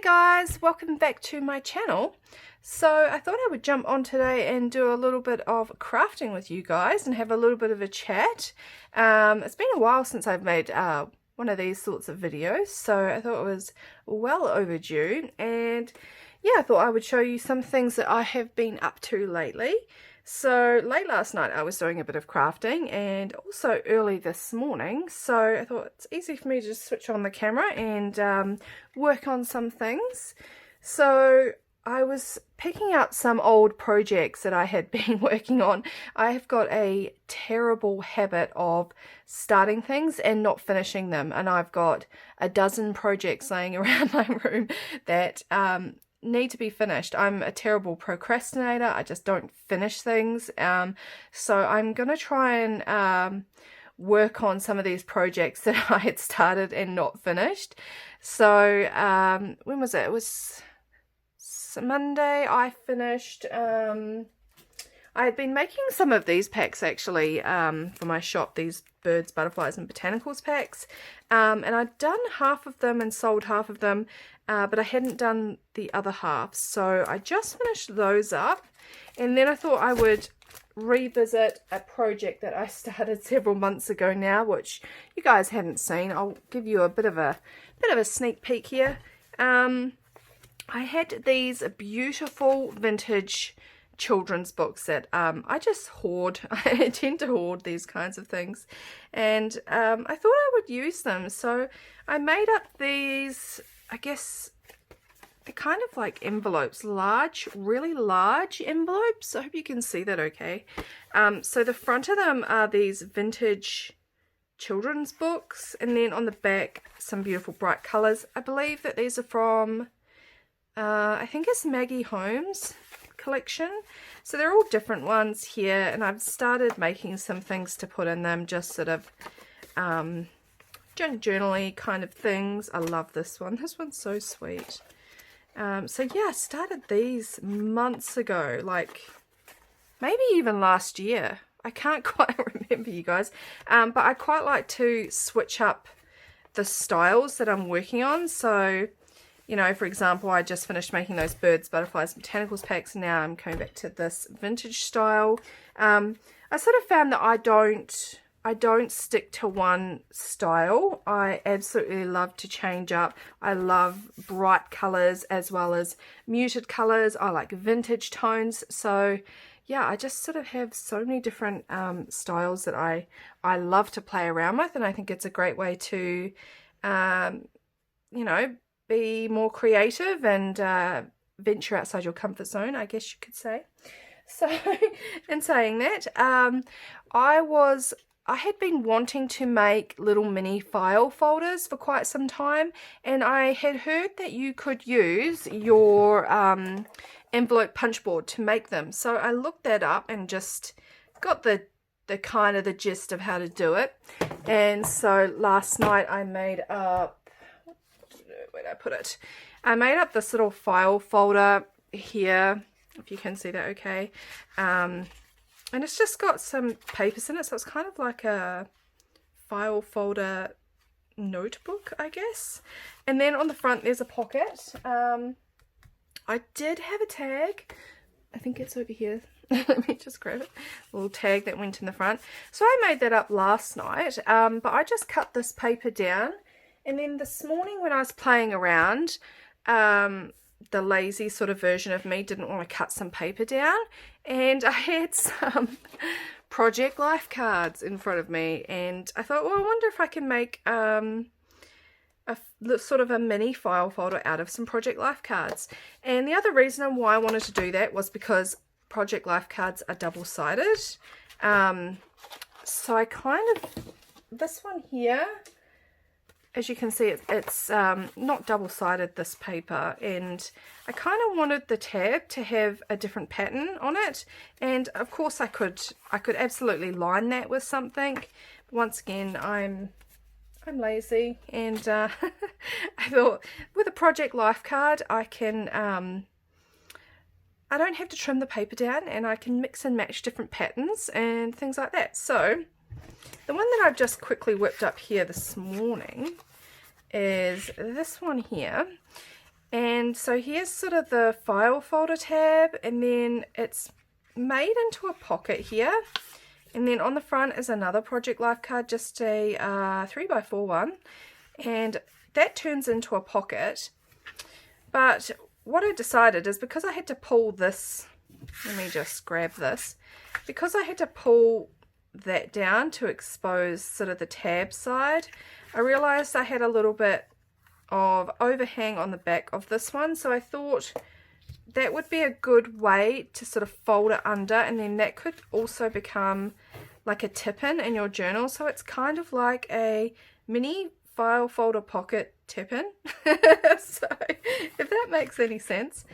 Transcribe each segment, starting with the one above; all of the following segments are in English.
guys, welcome back to my channel. So I thought I would jump on today and do a little bit of crafting with you guys and have a little bit of a chat. It's been a while since I've made one of these sorts of videos, so I thought it was well overdue, and yeah, I thought I would show you some things that I have been up to lately. So late last night I was doing a bit of crafting, and also early this morning, so I thought it's easy for me to just switch on the camera and work on some things. So I was picking up some old projects that I had been working on. I have got a terrible habit of starting things and not finishing them, and I've got a dozen projects laying around my room that need to be finished. I'm a terrible procrastinator. I just don't finish things. So I'm gonna try and work on some of these projects that I had started and not finished. So when was it? It was Monday I finished. I had been making some of these packs actually for my shop, these birds, butterflies and botanicals packs, and I'd done half of them and sold half of them, but I hadn't done the other half, so I just finished those up, and then I thought I would revisit a project that I started several months ago now, which you guys haven't seen. I'll give you a bit of a sneak peek here. I had these beautiful vintage children's books that I just hoard. I tend to hoard these kinds of things, and I thought I would use them, so I made up these, I guess they're kind of like envelopes, large, really large envelopes. I hope you can see that okay. So the front of them are these vintage children's books, and then on the back some beautiful bright colors. I believe that these are from I think it's Maggie Holmes collection, so they're all different ones here, and I've started making some things to put in them, just sort of journal-y kind of things. I love this one. This one's so sweet. So yeah, I started these months ago, like maybe even last year. I can't quite remember, you guys, but I quite like to switch up the styles that I'm working on. So you know, for example, I just finished making those birds, butterflies, botanicals packs. Now I'm coming back to this vintage style. I sort of found that I don't stick to one style. I absolutely love to change up. I love bright colors as well as muted colors. I like vintage tones. So yeah, I just sort of have so many different styles that I love to play around with, and I think it's a great way to, you know, be more creative and venture outside your comfort zone, I guess you could say. So in saying that, I had been wanting to make little mini file folders for quite some time, and I had heard that you could use your envelope punch board to make them. So I looked that up and just got the kind of the gist of how to do it. And so last night I made up, where did I put it? I made up this little file folder here, if you can see that okay. And it's just got some papers in it, so it's kind of like a file folder notebook, I guess. And then on the front there's a pocket. I did have a tag. I think it's over here. Let me just grab it. A little tag that went in the front. So I made that up last night, but I just cut this paper down. And then this morning when I was playing around, the lazy sort of version of me didn't want to cut some paper down, and I had some Project Life cards in front of me, and I thought, well, I wonder if I can make a sort of a mini file folder out of some Project Life cards. And the other reason why I wanted to do that was because Project Life cards are double-sided. So I kind of, this one here, as you can see, it's not double-sided, this paper, and I kind of wanted the tab to have a different pattern on it, and of course I could absolutely line that with something. Once again, I'm lazy, and I thought with a Project Life card I can I don't have to trim the paper down, and I can mix and match different patterns and things like that. So the one that I've just quickly whipped up here this morning is this one here, And so here's sort of the file folder tab, and then it's made into a pocket here. And then on the front is another Project Life card, just a 3x4 one. And that turns into a pocket. But what I decided is, because I had to pull this, let me just grab this, because I had to pull that down to expose sort of the tab side, I realized I had a little bit of overhang on the back of this one, so I thought that would be a good way to sort of fold it under, and then that could also become like a tip-in in your journal. So it's kind of like a mini file folder pocket tip-in. So if that makes any sense.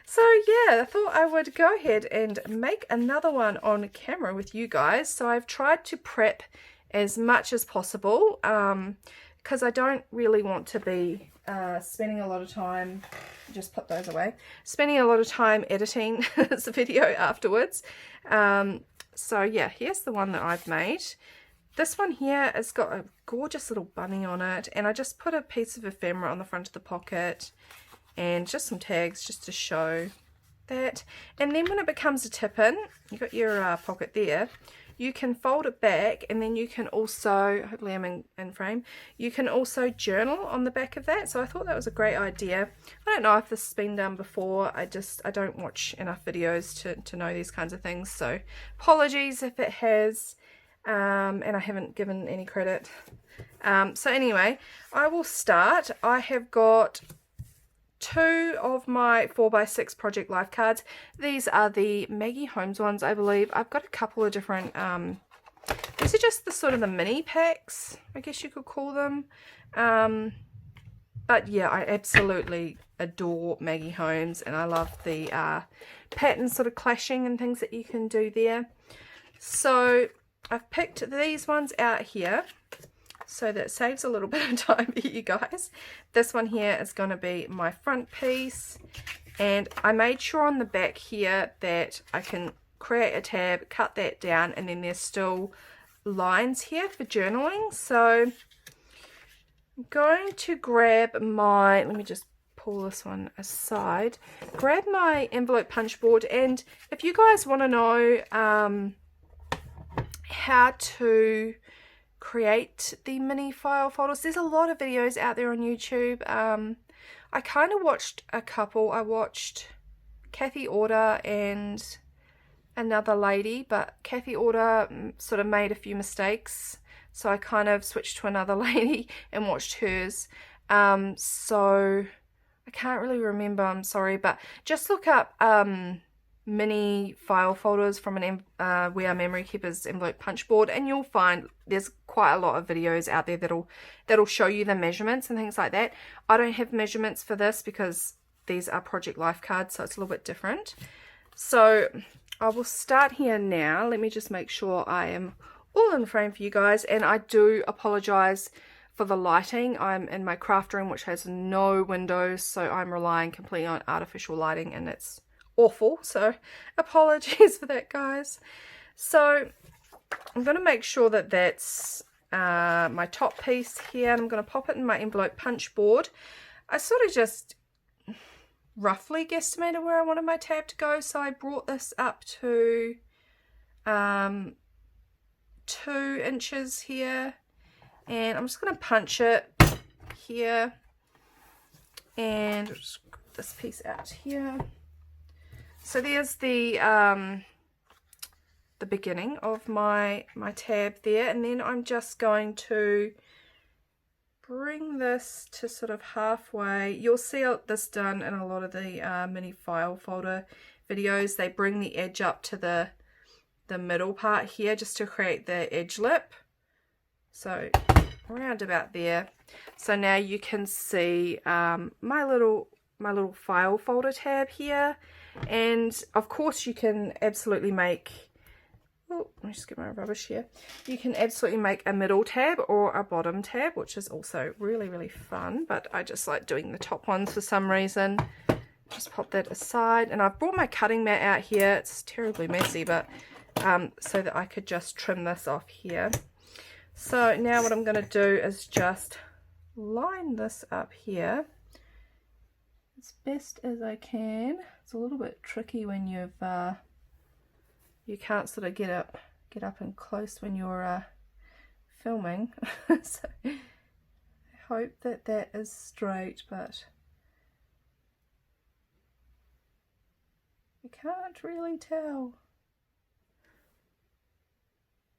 So yeah, I thought I would go ahead and make another one on camera with you guys. So I've tried to prep as much as possible, because I don't really want to be spending a lot of time, just put those away, spending a lot of time editing this video afterwards. So yeah, here's the one that I've made. This one here has got a gorgeous little bunny on it, and I just put a piece of ephemera on the front of the pocket and just some tags just to show that. And then when it becomes a tip-in, you've got your pocket there, you can fold it back, and then you can also, hopefully I'm in frame, you can also journal on the back of that. So I thought that was a great idea. I don't know if this has been done before. I don't watch enough videos to know these kinds of things, so apologies if it has, and I haven't given any credit. So anyway, I will start. I have got 2 of my 4x6 Project Life cards. These are the Maggie Holmes ones, I believe. I've got a couple of different, these are just the sort of the mini packs, I guess you could call them. But yeah, I absolutely adore Maggie Holmes, and I love the patterns sort of clashing and things that you can do there. So I've picked these ones out here, so that saves a little bit of time for you guys. This one here is going to be my front piece, and I made sure on the back here that I can create a tab, cut that down, and then there's still lines here for journaling. So I'm going to grab my, let me just pull this one aside, grab my envelope punch board, and if you guys want to know how to create the mini file folders, there's a lot of videos out there on YouTube. I kind of watched a couple. I watched Kathy Order and another lady, but Kathy Order sort of made a few mistakes, so I kind of switched to another lady and watched hers. So I can't really remember, I'm sorry, but just look up mini file folders from an We Are Memory Keepers envelope punch board, and you'll find there's quite a lot of videos out there that'll show you the measurements and things like that. I don't have measurements for this because these are Project Life cards, so it's a little bit different. So I will start here now. Let me just make sure I am all in frame for you guys, and I do apologize for the lighting. I'm in my craft room, which has no windows, so I'm relying completely on artificial lighting, and it's awful, so apologies for that, guys. So I'm going to make sure that that's my top piece here, and I'm going to pop it in my envelope punch board. I sort of just roughly guesstimated where I wanted my tab to go, so I brought this up to 2 inches here, and I'm just going to punch it here, and just grab this piece out here. So there's the beginning of my tab there, and then I'm just going to bring this to sort of halfway. You'll see this done in a lot of the mini file folder videos. They bring the edge up to the middle part here just to create the edge lip. So around about there. So now you can see my little file folder tab here. And of course you can absolutely make, oh, let me just get my rubbish here. You can absolutely make a middle tab or a bottom tab, which is also really, really fun, but I just like doing the top ones for some reason. Just pop that aside, and I've brought my cutting mat out here. It's terribly messy, but so that I could just trim this off here. So now what I'm going to do is just line this up here as best as I can. It's a little bit tricky when you've you can't sort of get up and close when you're filming. So I hope that that is straight, but I can't really tell.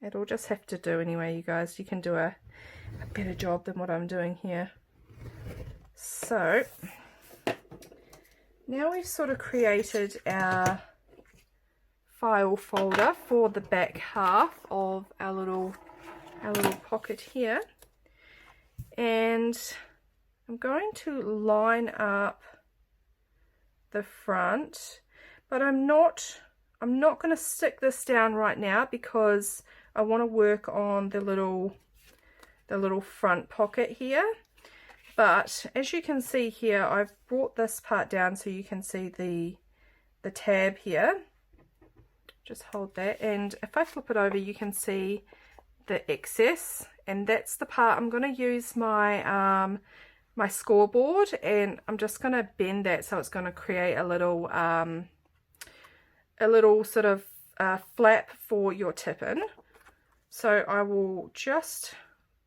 It'll just have to do anyway, you guys. You can do a better job than what I'm doing here. So now we've sort of created our file folder for the back half of our little pocket here, and I'm going to line up the front, but I'm not going to stick this down right now because I want to work on the little front pocket here. But as you can see here, I've brought this part down so you can see the tab here. Just hold that, and if I flip it over you can see the excess, and that's the part I'm going to use my my scoreboard, and I'm just going to bend that so it's going to create a little sort of flap for your tip in. So I'll just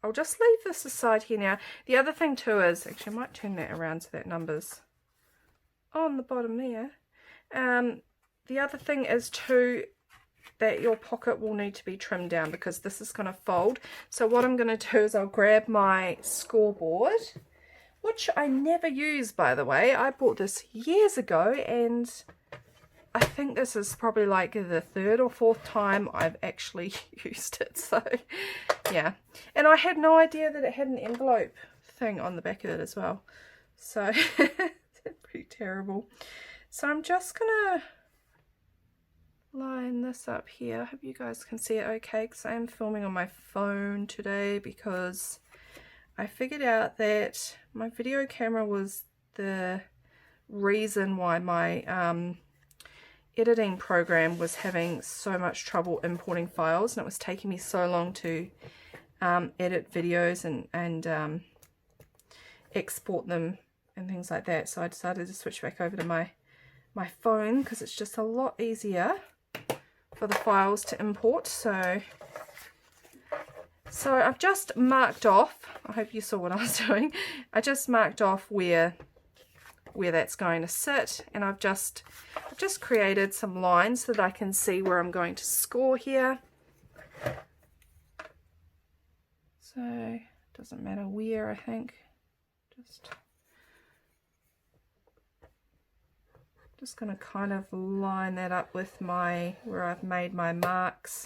leave this aside here now. The other thing too is, actually I might turn that around so that number's on the bottom there. The other thing is too that your pocket will need to be trimmed down because this is going to fold. So what I'm going to do is I'll grab my scoreboard, which I never use, by the way. I bought this years ago, and I think this is probably like the third or fourth time I've actually used it. So yeah, and I had no idea that it had an envelope thing on the back of it as well. So pretty terrible. So I'm just gonna line this up here. I hope you guys can see it okay, because I am filming on my phone today because I figured out that my video camera was the reason why my editing program was having so much trouble importing files, and it was taking me so long to edit videos and export them and things like that. So I decided to switch back over to my phone because it's just a lot easier for the files to import. So I've just marked off, I hope you saw what I was doing, I just marked off where that's going to sit, and I've just created some lines so that I can see where I'm going to score here. So it doesn't matter where, I think, just going to kind of line that up with where I've made my marks,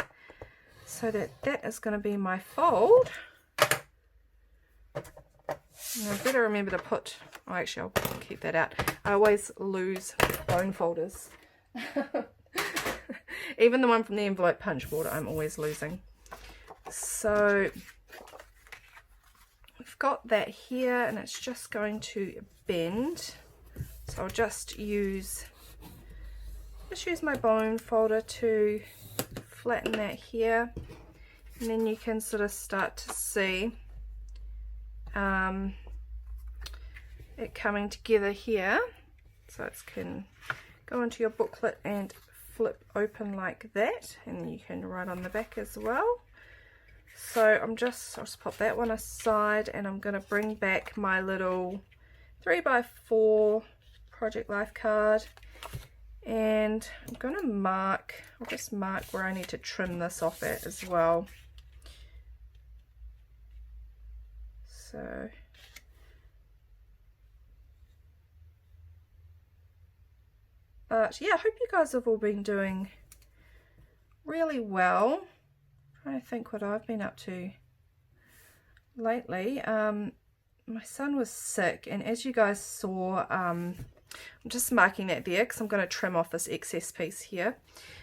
so that is going to be my fold. And I better remember to put, oh actually I'll keep that out. I always lose bone folders. Even the one from the envelope punch board I'm always losing. So we've got that here, and it's just going to bend. So I'll just use my bone folder to flatten that here, and then you can sort of start to see it coming together here. So it can go into your booklet and flip open like that, and you can write on the back as well. So I'll just pop that one aside, and I'm going to bring back my little 3x4 Project Life card, and I'm going to I'll just mark where I need to trim this off at as well. So but yeah, I hope you guys have all been doing really well. I'm trying to think what I've been up to lately. My son was sick, and as you guys saw, I'm just marking that there because I'm going to trim off this excess piece here.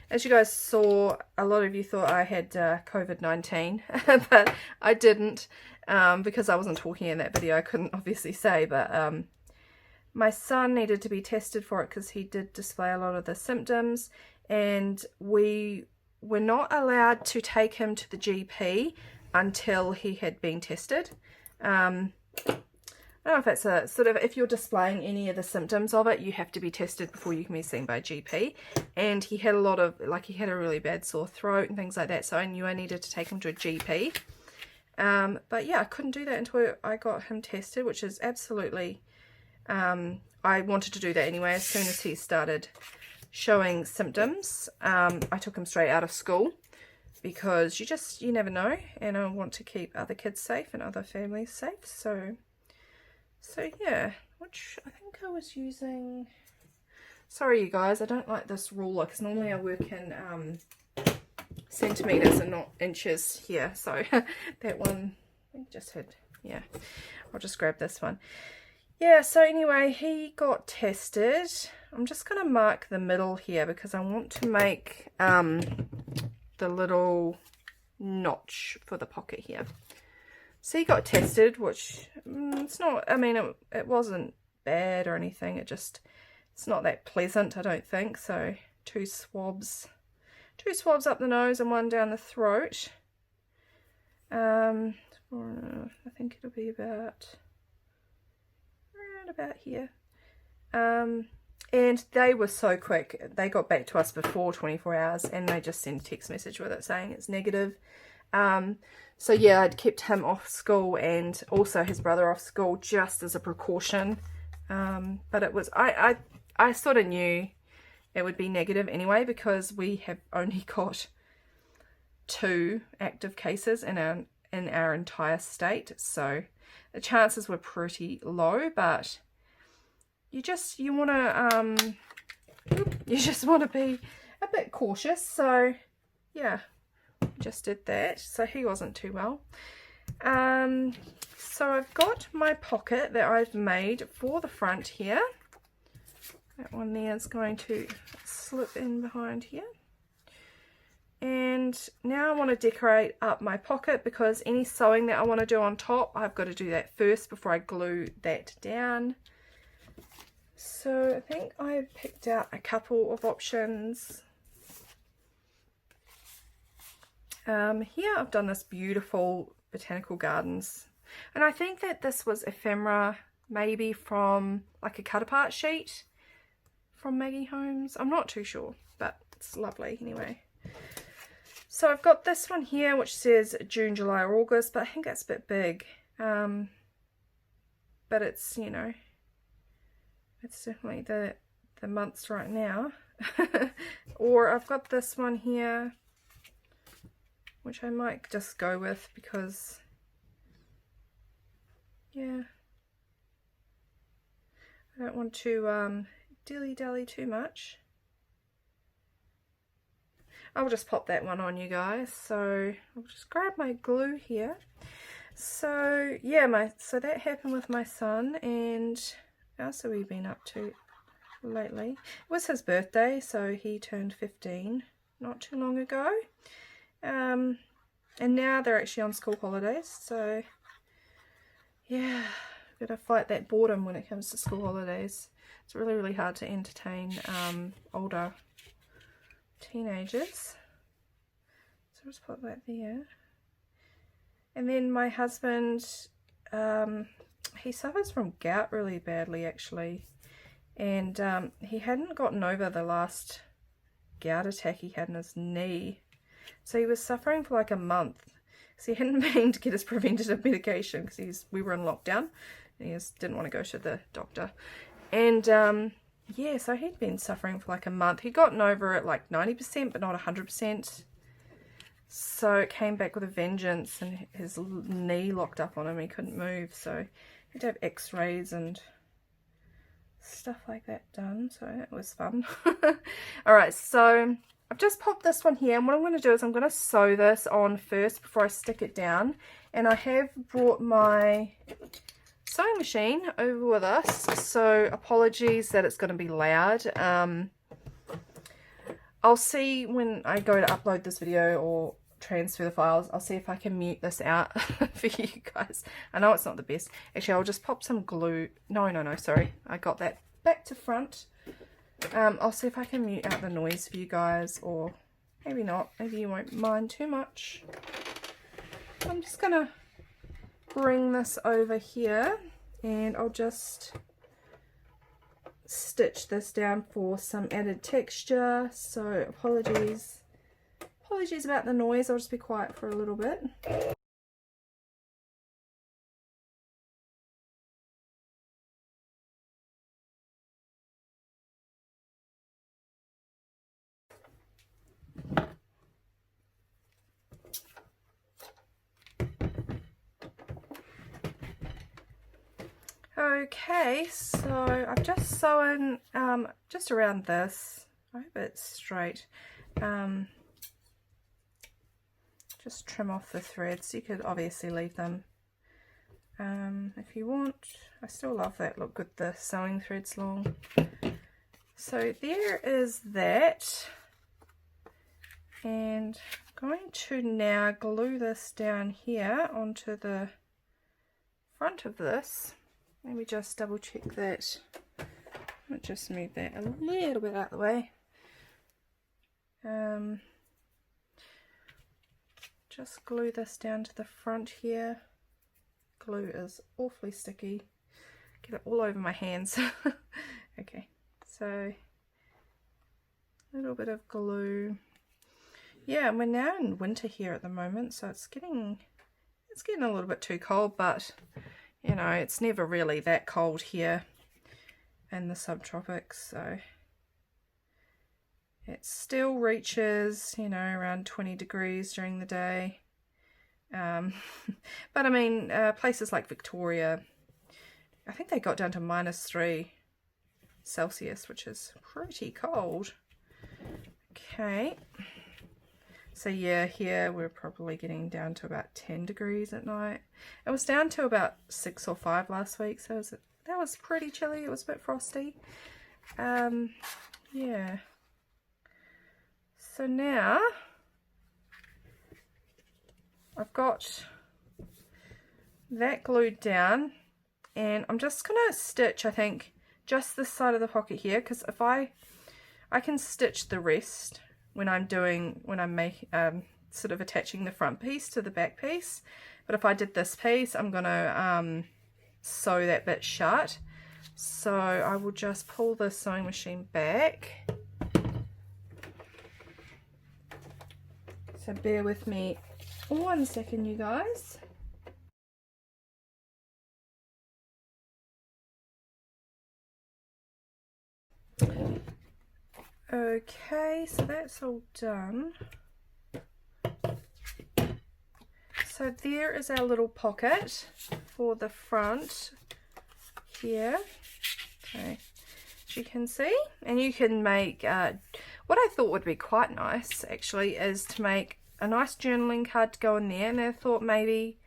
As you guys saw, a lot of you thought I had COVID-19, but I didn't, because I wasn't talking in that video. I couldn't obviously say, but my son needed to be tested for it because he did display a lot of the symptoms, and we were not allowed to take him to the GP until he had been tested. I don't know if that's a sort of, if you're displaying any of the symptoms of it, you have to be tested before you can be seen by a GP. And he had a lot of, like, he had a really bad sore throat and things like that, so I knew I needed to take him to a GP. But yeah, I couldn't do that until I got him tested, which is absolutely, I wanted to do that anyway. As soon as he started showing symptoms, I took him straight out of school, because you never know, and I want to keep other kids safe and other families safe. So yeah, which I think I was using, sorry you guys, I don't like this ruler, because normally I work in centimeters and not inches here, so that one I just had, yeah, I'll just grab this one. Yeah, so anyway, he got tested. I'm just going to mark the middle here because I want to make the little notch for the pocket here. So he got tested, which it's not, I mean, it wasn't bad or anything. It's not that pleasant, I don't think. So two swabs up the nose and one down the throat. I think it'll be about here. And they were so quick. They got back to us before 24 hours and they just sent a text message with it saying it's negative. So yeah, I'd kept him off school and also his brother off school just as a precaution. But it was, I sort of knew it would be negative anyway, because we have only got 2 active cases in our entire state. So the chances were pretty low, but you just want to be a bit cautious. So yeah, just did that. So he wasn't too well. So I've got my pocket that I've made for the front here. That one there is going to slip in behind here. And now I want to decorate up my pocket, because any sewing that I want to do on top, I've got to do that first before I glue that down. So I think I picked out a couple of options. Here I've done this beautiful botanical gardens, and I think that this was ephemera, maybe from like a cut apart sheet from Maggie Holmes. I'm not too sure, but it's lovely anyway. So I've got this one here which says June, July or August, but I think that's a bit big. But it's, you know, it's definitely the months right now. Or I've got this one here, which I might just go with because, yeah, I don't want to dilly-dally too much. I'll just pop that one on, you guys. So I'll just grab my glue here. So yeah, so that happened with my son. And what else have we been up to lately? It was his birthday, so he turned 15 not too long ago. And now they're actually on school holidays, so yeah, gotta fight that boredom when it comes to school holidays. It's really, really hard to entertain older teenagers. So I'll just put that there. And then my husband, he suffers from gout really badly actually, and he hadn't gotten over the last gout attack he had in his knee. So he was suffering for like a month. So he hadn't been to get his preventative medication because we were in lockdown and he just didn't want to go to the doctor. And yeah, so he'd been suffering for like a month. He'd gotten over it like 90%, but not 100%. So it came back with a vengeance, and his knee locked up on him. He couldn't move, so he had to have x-rays and stuff like that done. So that was fun. Alright, so I've just popped this one here, and what I'm going to do is I'm going to sew this on first before I stick it down. And I have brought my sewing machine over with us, so apologies that it's going to be loud. I'll see when I go to upload this video or transfer the files, I'll see if I can mute this out for you guys. I know it's not the best. Actually, I'll just pop some glue. No, sorry. I got that back to front. I'll see if I can mute out the noise for you guys, or maybe not. Maybe you won't mind too much. I'm just going to bring this over here, and I'll just stitch this down for some added texture. So apologies about the noise, I'll just be quiet for a little bit. Okay, so I've just sewn just around this. I hope it's straight. Just trim off the threads. You could obviously leave them if you want. I still love that look with the sewing threads long. So there is that, and I'm going to now glue this down here onto the front of this. Let me just double check that. I'll just move that a little bit out of the way. Just glue this down to the front here. Glue is awfully sticky. Get it all over my hands. Okay, so a little bit of glue. Yeah, we're now in winter here at the moment, so it's getting a little bit too cold, but you know, it's never really that cold here in the subtropics, so it still reaches, you know, around 20 degrees during the day. But I mean, places like Victoria, I think they got down to -3 Celsius, which is pretty cold. Okay. So yeah, here we're probably getting down to about 10 degrees at night. It was down to about 6 or 5 last week, so that was pretty chilly. It was a bit frosty. Yeah. So now I've got that glued down, and I'm just gonna stitch, I think, just this side of the pocket here, because if I can stitch the rest when I'm sort of attaching the front piece to the back piece, but if I did this piece, I'm gonna sew that bit shut. So I will just pull the sewing machine back. So bear with me 1 second, you guys. Okay, so that's all done. So there is our little pocket for the front here. Okay, as you can see, and you can make what I thought would be quite nice actually is to make a nice journaling card to go in there, and I thought maybe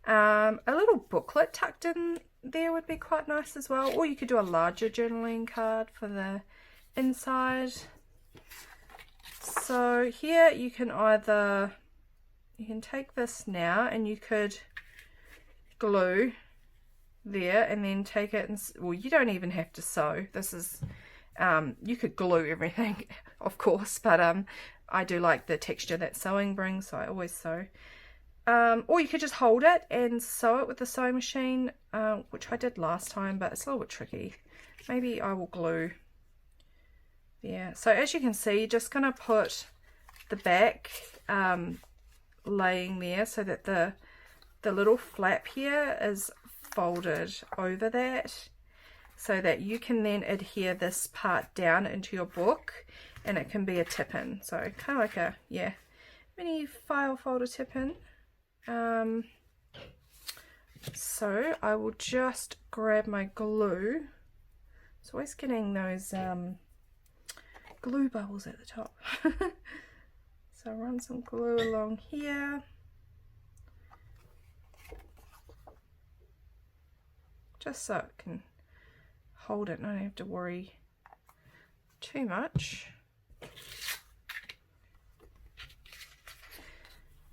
a little booklet tucked in there would be quite nice as well, or you could do a larger journaling card for the inside. So here you can take this now and you could glue there and then take it and, well, you don't even have to sew. This is you could glue everything of course, but I do like the texture that sewing brings, so I always sew. Or you could just hold it and sew it with the sewing machine, which I did last time, but it's a little bit tricky. Maybe I will glue. Yeah, so as you can see, you're just going to put the back laying there so that the little flap here is folded over that, so that you can then adhere this part down into your book and it can be a tip-in. So kind of like a, yeah, mini file folder tip-in. So I will just grab my glue. It's always getting those glue bubbles at the top. So I'll run some glue along here. Just so it can hold it and I don't have to worry too much.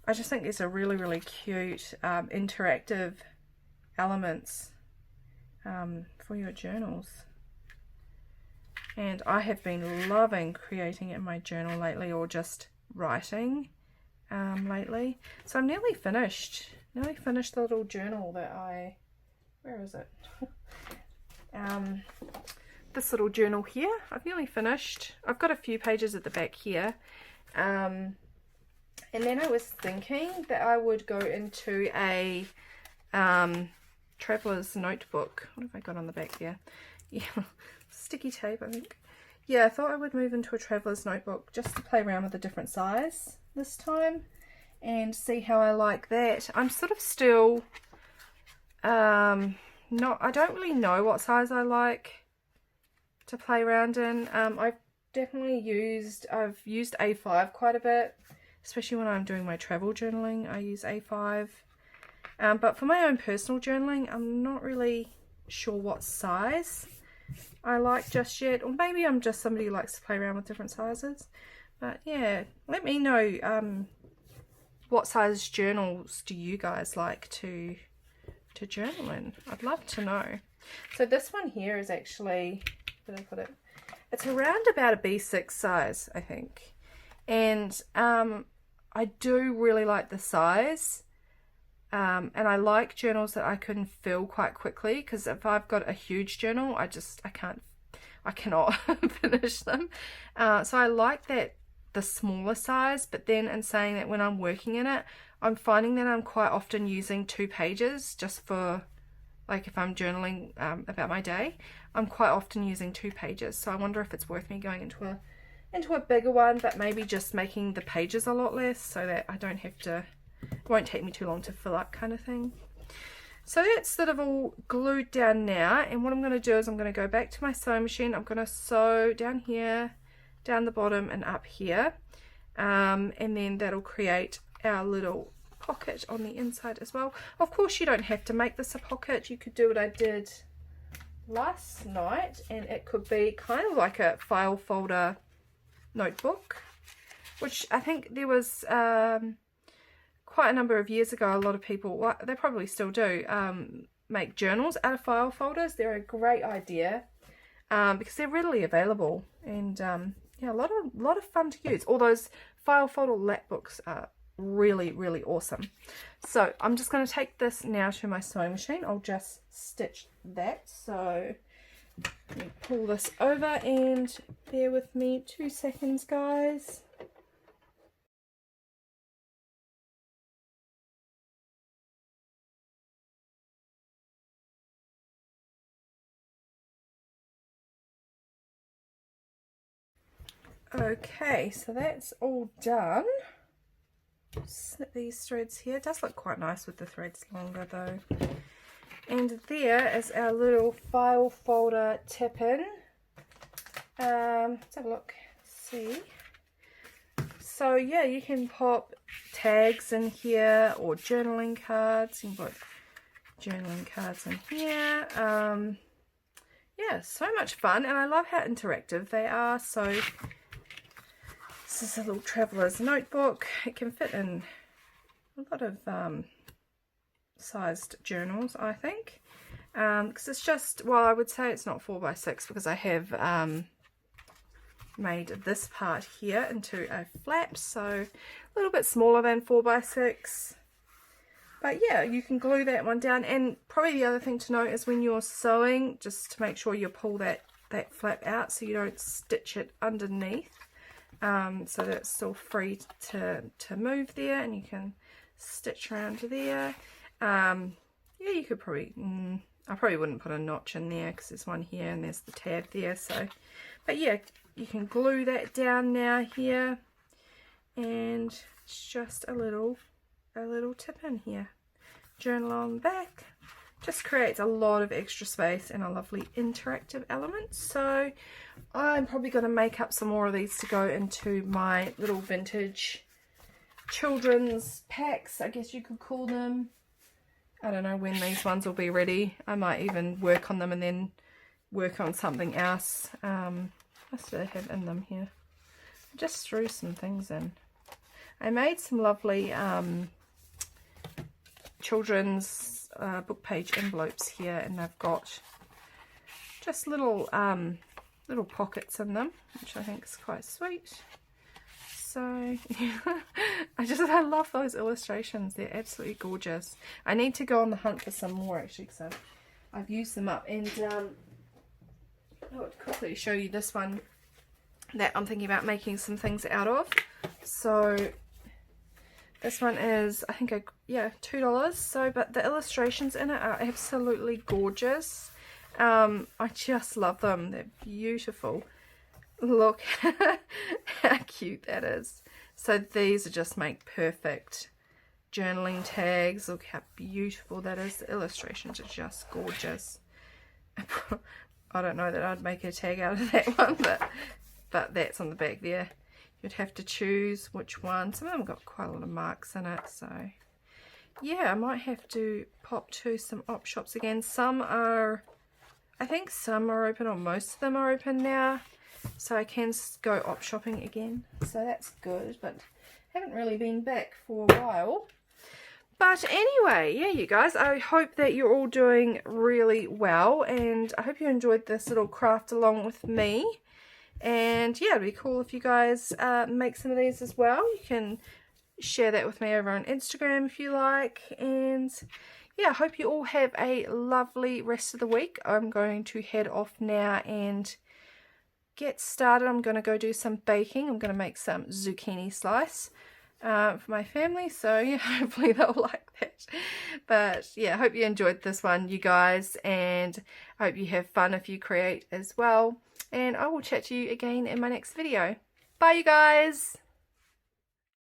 I just think these are really, really cute interactive elements for your journals. And I have been loving creating in my journal lately, or just writing lately. So I'm nearly finished. The little journal that I where is it? This little journal here. I've nearly finished. I've got a few pages at the back here. And then I was thinking that I would go into a traveler's notebook. What have I got on the back there? Yeah, sticky tape, I think. Yeah, I thought I would move into a traveler's notebook just to play around with a different size this time and see how I like that. I'm sort of still I don't really know what size I like to play around in. I've used A5 quite a bit, especially when I'm doing my travel journaling. I use A5, but for my own personal journaling, I'm not really sure what size I like just yet, or maybe I'm just somebody who likes to play around with different sizes. But yeah, let me know what size journals do you guys like to journal in. I'd love to know. So this one here is actually, where did I put it? It's around about a B6 size, I think. And I do really like the size. And I like journals that I can fill quite quickly, because if I've got a huge journal, I cannot finish them. So I like that, the smaller size, but then in saying that, when I'm working in it, I'm finding that I'm quite often using 2 pages just for, like, if I'm journaling about my day, I'm quite often using 2 pages. So I wonder if it's worth me going into a bigger one, but maybe just making the pages a lot less so that I don't have to, it won't take me too long to fill up, kind of thing. So that's sort of all glued down now, and what I'm going to do is I'm going to go back to my sewing machine. I'm going to sew down here, down the bottom, and up here, and then that'll create our little pocket on the inside as well. Of course, you don't have to make this a pocket. You could do what I did last night, and it could be kind of like a file folder notebook, which I think there was quite a number of years ago, a lot of people, well, they probably still do, make journals out of file folders. They're a great idea because they're readily available, and yeah, a lot of fun to use. All those file folder lap books are really, really awesome. So I'm just going to take this now to my sewing machine. I'll just stitch that. So let me pull this over, and bear with me 2 seconds, guys. Okay, so that's all done. Snip these threads here. It does look quite nice with the threads longer though. And there is our little file folder tip-in. Let's have a look, see. So yeah, you can pop tags in here or journaling cards. You can put journaling cards in here. Yeah, so much fun, and I love how interactive they are. So this is a little traveler's notebook. It can fit in a lot of sized journals, I think, because it's just, well, I would say it's not 4x6 because I have made this part here into a flap, so a little bit smaller than 4x6. But yeah, you can glue that one down. And probably the other thing to note is when you're sewing, just to make sure you pull that flap out so you don't stitch it underneath, so that it's still free to move there, and you can stitch around to there. Yeah, you could probably, I probably wouldn't put a notch in there because there's one here and there's the tab there. So, but yeah, you can glue that down now here, and it's just a little tip in here. Journal on the back. Just creates a lot of extra space and a lovely interactive element. So I'm probably going to make up some more of these to go into my little vintage children's packs, I guess you could call them. I don't know when these ones will be ready. I might even work on them and then work on something else. What do they have in them here? I just threw some things in. I made some lovely children's book page envelopes here, and they've got just little pockets in them, which I think is quite sweet. So yeah, I love those illustrations. They're absolutely gorgeous. I need to go on the hunt for some more actually, because I've used them up. And I would quickly show you this one that I'm thinking about making some things out of. So this one is, I think, $2. So, but the illustrations in it are absolutely gorgeous. I just love them. They're beautiful. Look how cute that is. So these are just make perfect journaling tags. Look how beautiful that is. The illustrations are just gorgeous. I don't know that I'd make a tag out of that one, but that's on the back there. You'd have to choose which one. Some of them got quite a lot of marks in it, so yeah, I might have to pop to some op shops again. Some are, I think some are open, or most of them are open now, so I can go op shopping again, so that's good, but haven't really been back for a while. But anyway, yeah, you guys, I hope that you're all doing really well, and I hope you enjoyed this little craft along with me. And yeah, it'd be cool if you guys make some of these as well. You can share that with me over on Instagram if you like. And yeah, I hope you all have a lovely rest of the week. I'm going to head off now and get started. I'm going to go do some baking. I'm going to make some zucchini slice for my family, so yeah, hopefully they'll like that. But yeah, I hope you enjoyed this one, you guys, and I hope you have fun if you create as well. And I will chat to you again in my next video. Bye, you guys!